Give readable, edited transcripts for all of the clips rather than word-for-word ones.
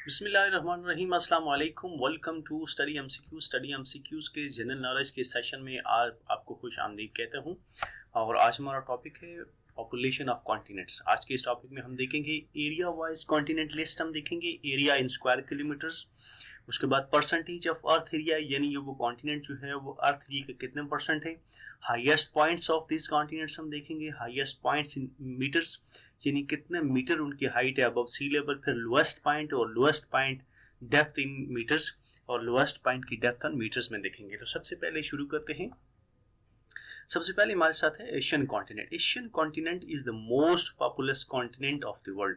बिस्मिल्लाहिर्रहमानिर्रहीम, अस्सलाम वालेकुम। वेलकम टू स्टडी एमसीक्यूज के जनरल नॉलेज के सेशन में आज आपको खुश आमदीद कहता हूँ। और आज हमारा टॉपिक है पॉपुलेशन ऑफ कॉन्टिनेंट्स। आज के इस टॉपिक में हम देखेंगे एरिया वाइज कॉन्टिनेंट लिस्ट, हम देखेंगे एरिया इन स्क्वायर किलोमीटर्स। उसके बाद परसेंटेज ऑफ अर्थ एरिया, यानी वो कॉन्टिनेंट जो है वो अर्थ एरिया के कितने परसेंट है। Highest points of this continents हम देखेंगे, हाईएस्ट पॉइंट्स इन मीटर्स, यानी कितने मीटर उनकी हाइट है अबव सी लेवल। फिर लोएस्ट पॉइंट और lowest point depth in metres और लोएस्ट पॉइंट की डेप्थ ऑन मीटर्स में देखेंगे। तो सबसे पहले शुरू करते हैं। सबसे पहले हमारे साथ है Asian continent. Asian continent is the most populous continent of the world.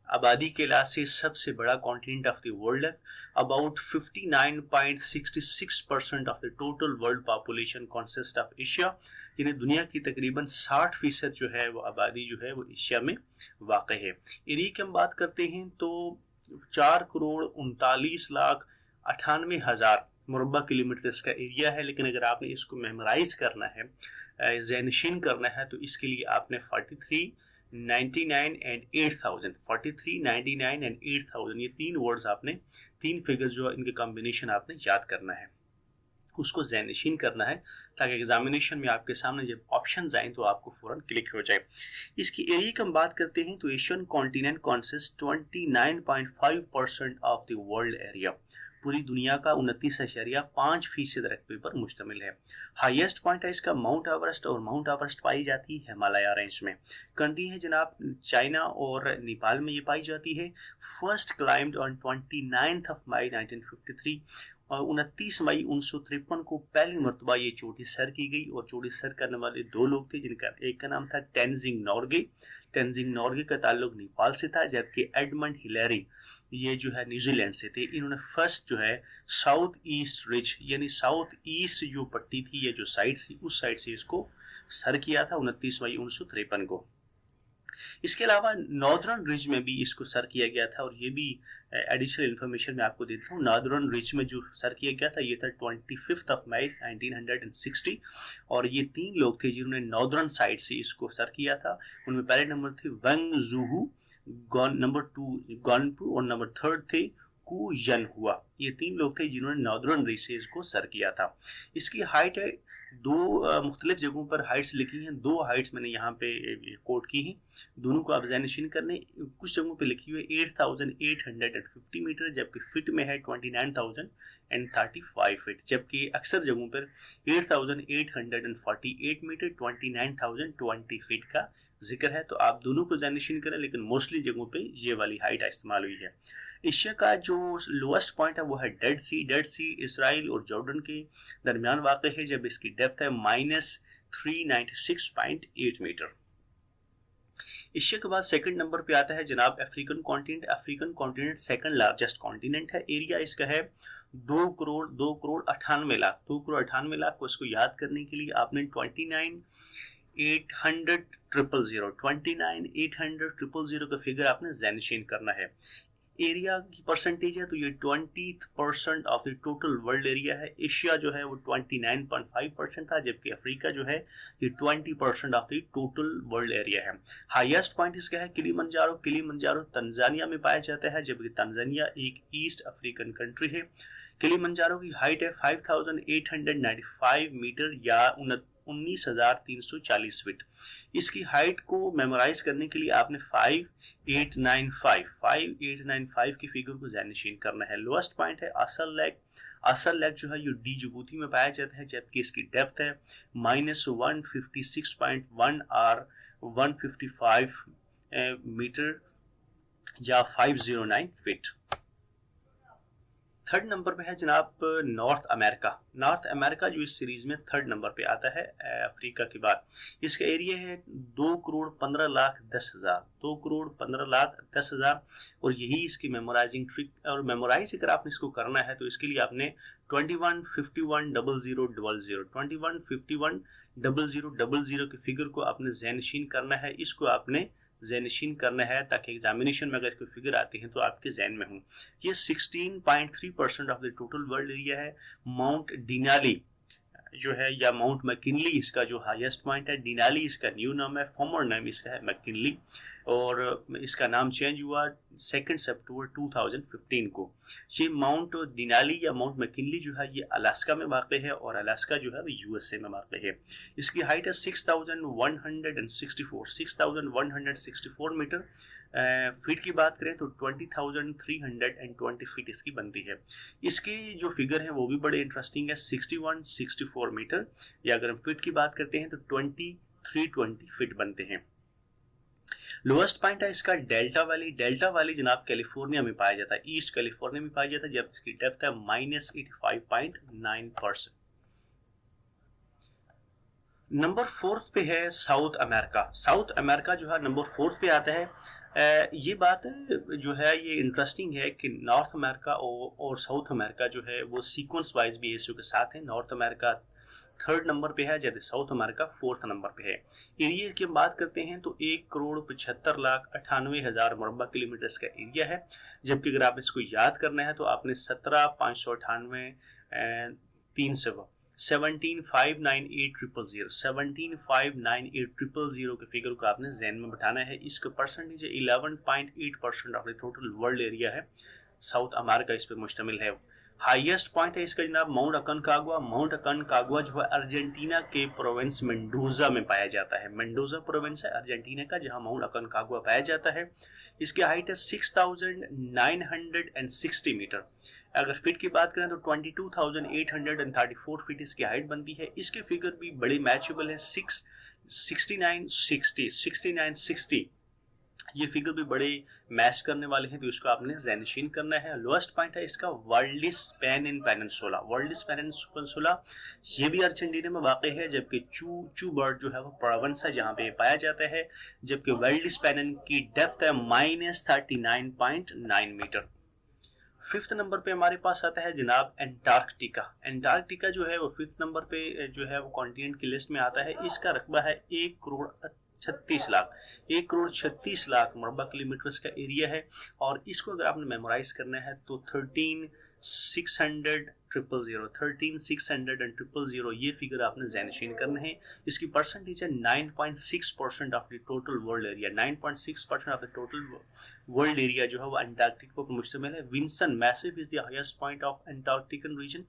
आबादी के लिहाज से सबसे बड़ा कॉन्टिनेंट ऑफ द वर्ल्ड है। About 59.66% of the total world population consist of Asia, यानी दुनिया की तकरीबन 60% जो है वो आबादी जो है वो एशिया में वाक़ है। एरिया की हम बात करते हैं तो 4,39,98,000 मुरब्बा किलोमीटर इसका एरिया है। लेकिन अगर आपने इसको मेमोराइज करना है, ज़हनशीन करना है, तो इसके लिए आपने 43, 99 एंड 8000, 43, 99 एंड 8000, ये तीन वर्ड्स आपने, तीन फिगर्स जो इनके कॉम्बिनेशन आपने याद करना है, उसको ज़हनशीन करना है, ताकि एग्जामिनेशन में आपके सामने जब ऑप्शंस आए तो आपको फौरन क्लिक हो जाए। इसकी एरिया की हम बात करते हैं तो Asian continent consist 29.5% of the world area. पूरी दुनिया का 29.5% रकबे पर मुश्तमिल है। हाईएस्ट पॉइंट है इसका माउंट एवरेस्ट, और माउंट एवरेस्ट पाई जाती है हिमालय रेंज में। कंट्री है जनाब चाइना और नेपाल में ये पाई जाती है। फर्स्ट क्लाइम्ड ऑन 29 मई 1953 और 29 मई 1953 को पहली मरतबा ये चोटी सर की गई। और चोटी सर करने वाले दो लोग थे, जिनका एक का नाम था टेंजिंग नॉर्गे। टेंजिंग नॉर्गे का ताल्लुक नेपाल से था, जबकि एडमंड हिलेरी ये जो है न्यूजीलैंड से थे। इन्होंने फर्स्ट जो है साउथ ईस्ट रिज, यानी साउथ ईस्ट जो पट्टी थी या जो साइड थी, उस साइड से इसको सर किया था 29 मई 1953 को। इसके अलावा नॉर्दर्न रिज में भी इसको सर किया गया था, और ये भी एडिशनल इंफॉर्मेशन मैं आपको देता हूँ। नॉर्दर्न रिज में जो सर किया गया था ये था 25 मई 1960, और ये तीन लोग थे जिन्होंने नॉर्दर्न साइड से इसको सर किया था। उनमें पहले नंबर थे वेंग जूहू, नंबर 2 गॉनपू, और नंबर 3 थे कू यन हुआ। ये तीन लोग थे जिन्होंने नॉर्दर्न रिज से इसको सर किया था। इसकी हाइट है, दो मुख्तलिफ जगहों पर हाइट्स लिखी हैं, दो हाइट्स मैंने यहाँ पे कोट की हैं, दोनों को आप ज़हनशीन करने। कुछ जगहों पे लिखी हुई है 8,850 मीटर, जबकि फिट में है 29,035 फीट, जबकि अक्सर जगहों पर 8,848 मीटर 29,020 फीट का जिक्र है। तो आप दोनों को ज़हनशीन करें, लेकिन मोस्टली जगहों पे ये वाली हाइट इस्तेमाल हुई है। एशिया का जो लोएस्ट पॉइंट है वो है डेड सी। डेड सी इसराइल और जॉर्डन के दरमियान वाक़ है, जब इसकी डेप्थ है -396.8 मीटर। एशिया के बाद सेकंड नंबर पे आता है जनाब African continent. African continent second largest continent है। एरिया इसका है 2,98,00,000 को इसको याद करने के लिए आपने 29,800,000 का फिगर आपने ज़हनशीन करना है। एरिया की परसेंटेज है तो ये 20% of the total world area है। एशिया जो है वो 29.5% था, जबकि अफ्रीका जो है ये 20% of the total world area है। हाईएस्ट पॉइंट इसका है किलिमंजारो। किलिमंजारो तंजानिया में पाया जाता है, जबकि तंजानिया एक ईस्ट अफ्रीकन कंट्री है। किलिमंजारो की हाइट है 5,895 मीटर या 19,340 फीट। इसकी हाइट को मेमोराइज करने के लिए आपने 5895 की फिगर को ज़हनशीन करना है। लोएस्ट पॉइंट है असल लेक। असल लेक जो है ये डी जिबूती में पाया जाता है, जबकि इसकी डेप्थ है -156.1 और 155 मीटर या 509 फीट। थर्ड नंबर पे है जनाब नॉर्थ अमेरिका। नॉर्थ अमेरिका जो इस सीरीज में थर्ड नंबर पे आता है अफ्रीका के बाद। इसका एरिया है 2,15,10,000, 2,15,10,000, और यही इसकी मेमोराइजिंग ट्रिक। और मेमोराइज अगर आपने इसको करना है तो इसके लिए आपने 21510000 21510000 के फिगर को आपने ज़हनशीन करना है। इसको आपने ज़हनशीन करना है ताकि एग्जामिनेशन में अगर कोई फिगर आती है तो आपके जहन में हो। ये 16.3% of the total world area है। माउंट डिनाली जो है, या माउंट मैकिनली इसका जो हाईएस्ट पॉइंट है, डिनाली इसका न्यू नाम है, फॉर्मर नेम इसका है मैकिनली, और इसका नाम चेंज हुआ 2 सितंबर 2015 को। ये माउंट डिनाली या माउंट मैकिनली जो है ये अलास्का में वाक़ है, और अलास्का जो है वो यूएसए में वाक़ है। इसकी हाइट है 6164 मीटर। फीट की बात करें तो 20,320 फीट इसकी बनती है। इसकी जो फिगर है वो भी बड़े इंटरेस्टिंग है, 6164 मीटर, या अगर हम फीट की बात करते हैं तो 2320 फीट बनते हैं। लोएस्ट पॉइंट है इसका डेल्टा वैली। डेल्टा वैली जनाब कैलिफोर्निया में पाया जाता है, ईस्ट कैलिफोर्निया में पाया जाता है, जब इसकी डेप्थ है -85.9%। नंबर 4 पे है साउथ अमेरिका। साउथ अमेरिका जो है नंबर 4 पे आता है। ये बात जो है ये इंटरेस्टिंग है कि नॉर्थ अमेरिका और साउथ अमेरिका जो है वो सीक्वेंस वाइज भी एशिया के साथ है। नॉर्थ अमेरिका 3rd नंबर पे है, जबकि साउथ अमेरिका 4th नंबर पे है। एरिया की बात करते हैं तो 1,75,98,000 मुरब्बा किलोमीटर का एरिया है, जबकि अगर आप इसको याद करना है तो आपने 17,598 17,598,000 के फिगर को आपने ज़हन में बिठाना है। इसका percentage 11.8% of the total world area है। साउथ अमेरिका इस पर मुश्तमिल है। हाईएस्ट पॉइंट है इसका जनाब माउंट अकनकागुआ। माउंट अकनकागुआ जो है अर्जेंटीना के प्रोविंस मेंडोजा में पाया जाता है। मेंडोजा प्रोविंस है अर्जेंटीना का, जहां माउंट अकनकागुआ पाया जाता है। इसकी हाइट है 6,960 मीटर। अगर फीट की बात करें तो 22,834 फीट इसकी हाइट बनती है। इसके फिगर भी बड़े मैचेबल है, 6960 ये फिगर भी बड़े मैच करने वाले हैं, तो इसको आपने ज़हनशीन करना है। लोएस्ट पॉइंट है इसका वर्ल्डिस पेनिनसुला। वर्ल्डिस पेनिनसुला ये भी अर्जेंटीना में वाक़ है, जबकि चू बर्ड जो है वो प्रोविंस है जहाँ पे पाया जाता है, जबकि वर्ल्डिस पेनिन की डेप्थ है -39.9 मीटर। 5th नंबर पे हमारे पास आता है जनाब एंटार्क्टिका। एंटार्क्टिका जो है वो 5th नंबर पे जो है वो कॉन्टिनेंट की लिस्ट में आता है। इसका रकबा है 1,36,00,000 मुरब्बा किलोमीटर का एरिया है, और इसको अगर आपने मेमोराइज करना है तो 13,600,000 ये फिगर आपने ज़हनशीन करना है। इसकी परसेंटेज है 9.6% of the total world area. 9.6% of the total world area जो है वो अंटार्कटिका पर मुश्तमिल है। Vinson Massif is the highest point of Antarctican region.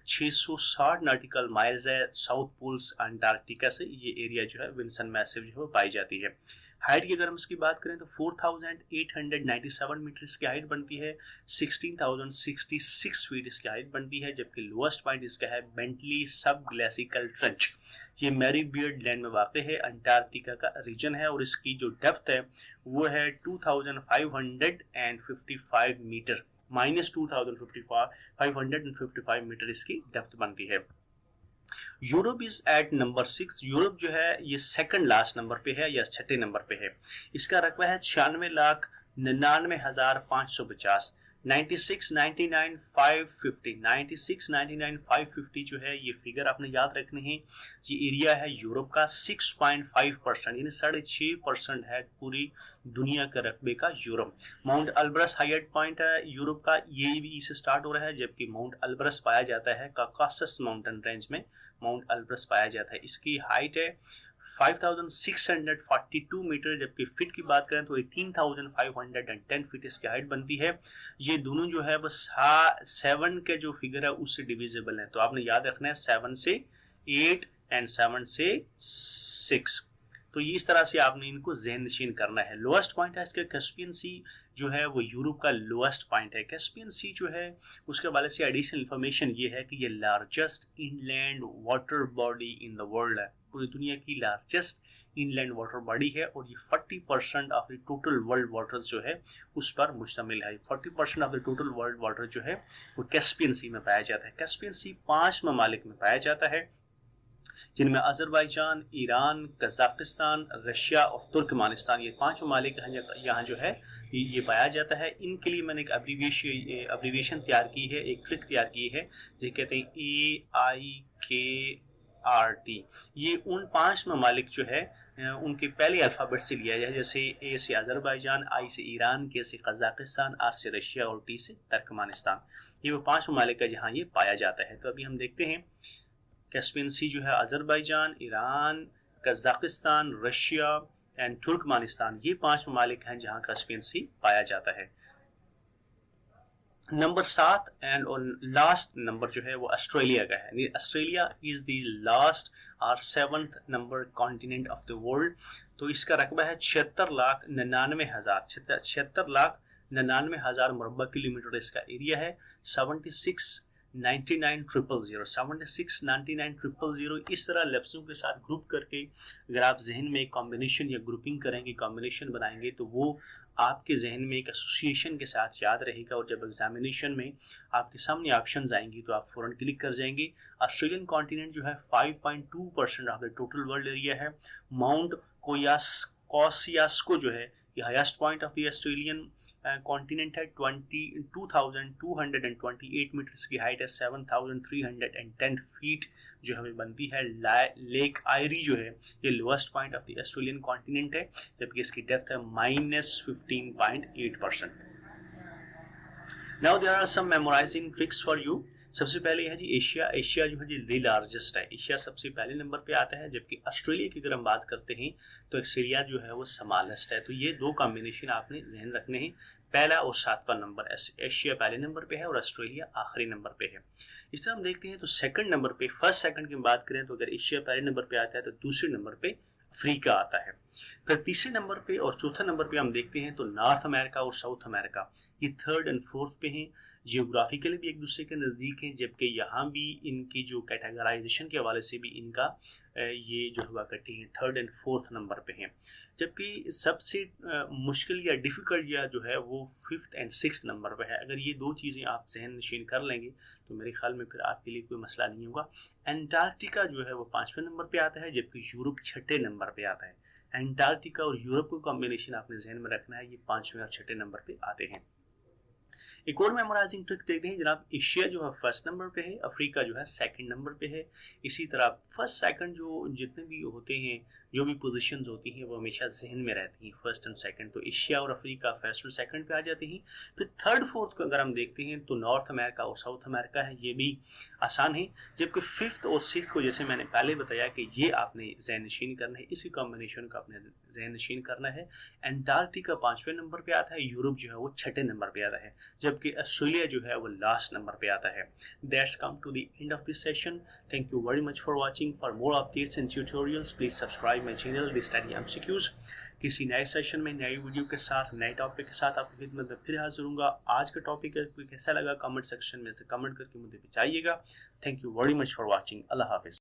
660 nautical miles है साउथ पोल्स अंटार्कटिका से, ये एरिया जो है विंसन मैसिव जो है पाई जाती है। हाइट की अगर हम इसकी बात करें तो 4,897 मीटर इसकी हाइट बनती है। 16,066 फीट इसकी हाइट बनती है, जबकि लोएस्ट पॉइंट इसका है बेंटली सब ग्लेसिकल ट्रंच। ये मैरी बियर्ड लैंड में वाक़ है, अंटार्कटिका का रीजन है, और इसकी जो डेप्थ है वो है 2,555 मीटर, -2,555 मीटर इसकी डेप्थ बनती है। Europe is at number 6। Europe जो है ये सेकंड लास्ट नंबर पे है या 6ठे नंबर पे है। इसका रकबा है 96,99,550। 96,99,550 जो है ये फिगर आपने याद रखने हैं। ये एरिया है यूरोप का 6.5%, यानी 6.5% है पूरी दुनिया के रकबे का यूरोप। माउंट अल्ब्रस हाईएस्ट पॉइंट है यूरोप का, ये भी से स्टार्ट हो रहा है, जबकि माउंट अल्ब्रस पाया जाता है काकासस माउंटेन रेंज में। माउंट अल्ब्रस पाया जाता है। इसकी हाइट है 5,642 मीटर, जबकि फीट की बात करें तो 18,510 फीट इसकी हाइट बनती है। ये दोनों जो है वो 7 के जो फिगर है उससे डिविजिबल है, तो आपने याद रखना है 7 से 8 एंड 7 से 6। तो ये इस तरह से आपने इनको ज़हन नशीन करना है। लोएस्ट पॉइंट है इसका कैस्पियन सी जो है वो यूरोप का लोएस्ट पॉइंट है। कैस्पियन सी जो है उसके वाले से एडिशनल इंफॉर्मेशन ये है कि ये largest inland water body in the world है, पूरी दुनिया की लार्जेस्ट इनलैंड वाटर बॉडी है, और ये 40% of the total world water जो है उस पर मुश्तमिल है। 40% of the total world water जो है वो कैस्पियन सी में पाया जाता है। कैस्पियन सी 5 ममालिक में पाया जाता है, जिनमें अजरबैजान, ईरान, कजाकिस्तान, रशिया और तुर्कमानिस्तान, ये 5 ममालिक यहाँ जो है ये पाया जाता है। इनके लिए मैंने एक एब्रीविएशन तैयार की है, एक ट्रिक तैयार की है, जो कहते हैं AIKRT। ये उन 5 ममालिक जो है उनके पहले अल्फ़ाबेट से लिया जाए, जैसे A से अजरबैजान, I से ईरान, K से कजाकिस्तान, R से रशिया और T से तुर्कमानिस्तान। ये वो 5 ममालिक है जहाँ ये पाया जाता है। तो अभी हम देखते हैं कैस्पियन सी जो है Azerbaijan, Iran, Kazakhstan, Russia and Turkmenistan, ये 5 ममालिक हैं जहां कैस्पियन सी पाया जाता है। नंबर 7 एंड लास्ट नंबर जो है वो ऑस्ट्रेलिया का है। ऑस्ट्रेलिया इज द लास्ट और 7th number continent of the world. तो इसका रकबा है 76,99,000 मुरब्बा किलोमीटर इसका एरिया है। 76,99,000 इस तरह लफ्ज़ों के साथ ग्रुप करके अगर आप जहन में एक कॉम्बिनेशन या ग्रुपिंग करेंगे, कॉम्बिनेशन बनाएंगे, तो वो आपके जहन में एक एसोसिएशन के साथ याद रहेगा और जब एग्जामिनेशन में आपके सामने ऑप्शंस आएंगी तो आप फौरन क्लिक कर जाएंगे। ऑस्ट्रेलियन कॉन्टिनेंट जो है 5.2% of the total world area है। माउंट कोसियास्को जो है ये highest point of the Australian continent है। 22,228 मीटर्स की हाइट है। 7,310 फीट जो हमें बनती है। लेक आयरी जो है ये lowest point of the Australian continent है, जबकि इसकी डेप्थ है -15.8%। Now there are some memorising tricks for you. सबसे पहले है जी एशिया जो है जी द लार्जेस्ट है। एशिया सबसे पहले नंबर पे आता है, जबकि ऑस्ट्रेलिया की अगर हम बात करते हैं तो ऑस्ट्रेलिया जो है वो स्मॉलेस्ट है। तो ये दो कॉम्बिनेशन आपने जहन रखने हैं। पहला और 7वां नंबर, एशिया पहले नंबर पे है और ऑस्ट्रेलिया आखिरी नंबर पे है। इस तरह हम देखते हैं तो सेकंड नंबर पे, फर्स्ट सेकंड की बात करें तो अगर एशिया पहले नंबर पे आता है तो दूसरे नंबर पे अफ्रीका आता है। फिर तीसरे नंबर पे और चौथे नंबर पे हम देखते हैं तो नॉर्थ अमेरिका और साउथ अमेरिका, ये 3rd एंड 4th पे हैं। जियोग्राफिकली भी एक दूसरे के नज़दीक हैं, जबकि यहाँ भी इनकी जो कैटेगराइजेशन के हवाले से भी इनका ये जो हुआ करती हैं 3rd एंड 4th नंबर पे हैं। जबकि सबसे मुश्किल या डिफ़िकल्ट या जो है वो 5th एंड 6th नंबर पे है। अगर ये दो चीज़ें आप जहन नशीन कर लेंगे तो मेरे ख्याल में फिर आपके लिए कोई मसला नहीं होगा। एंटार्क्टिका जो है वो 5वें नंबर पे आता है, जबकि यूरोप 6ठे नंबर पे आता है। एंटार्क्टिका और यूरोप का कॉम्बिनेशन आपने जहन में रखना है, ये 5वें और 6ठे नंबर पे आते हैं। एक और मेमोराइजिंग ट्रिक देखते हैं जनाब। एशिया जो है 1st नंबर पे है, अफ्रीका जो है 2nd नंबर पे है। इसी तरह 1st 2nd जो जितने भी होते हैं, जो भी पोजीशंस होती हैं वो हमेशा जहन में रहती हैं 1st एंड 2nd। तो एशिया और अफ्रीका 1st और 2nd पे आ जाते हैं। फिर 3rd 4th को अगर हम देखते हैं तो नॉर्थ अमेरिका और साउथ अमेरिका है, ये भी आसान है। जबकि 5th और 6th को जैसे मैंने पहले बताया कि ये आपने जहन नशीन करना है, इसी कॉम्बिनेशन को आपने जहन नशीन करना है। एंटार्क्टिका 5वें नंबर पे आता है, यूरोप जो है वो 6ठे नंबर पे आता है, जबकि ऑस्ट्रेलिया जो है वो लास्ट नंबर पे आता है। That's come to the end of this session. Thank you very much for watching. For more updates and tutorials, please subscribe my channel, The Study MCQs. किसी नए सेशन में नई वीडियो के साथ नए टॉपिक के साथ आपकी खिदमत में फिर हाजिर होऊंगा। आज का टॉपिक कैसा लगा कमेंट सेक्शन में से कमेंट करके मुझे बताइएगा। Thank you very much for watching. Allah Hafiz.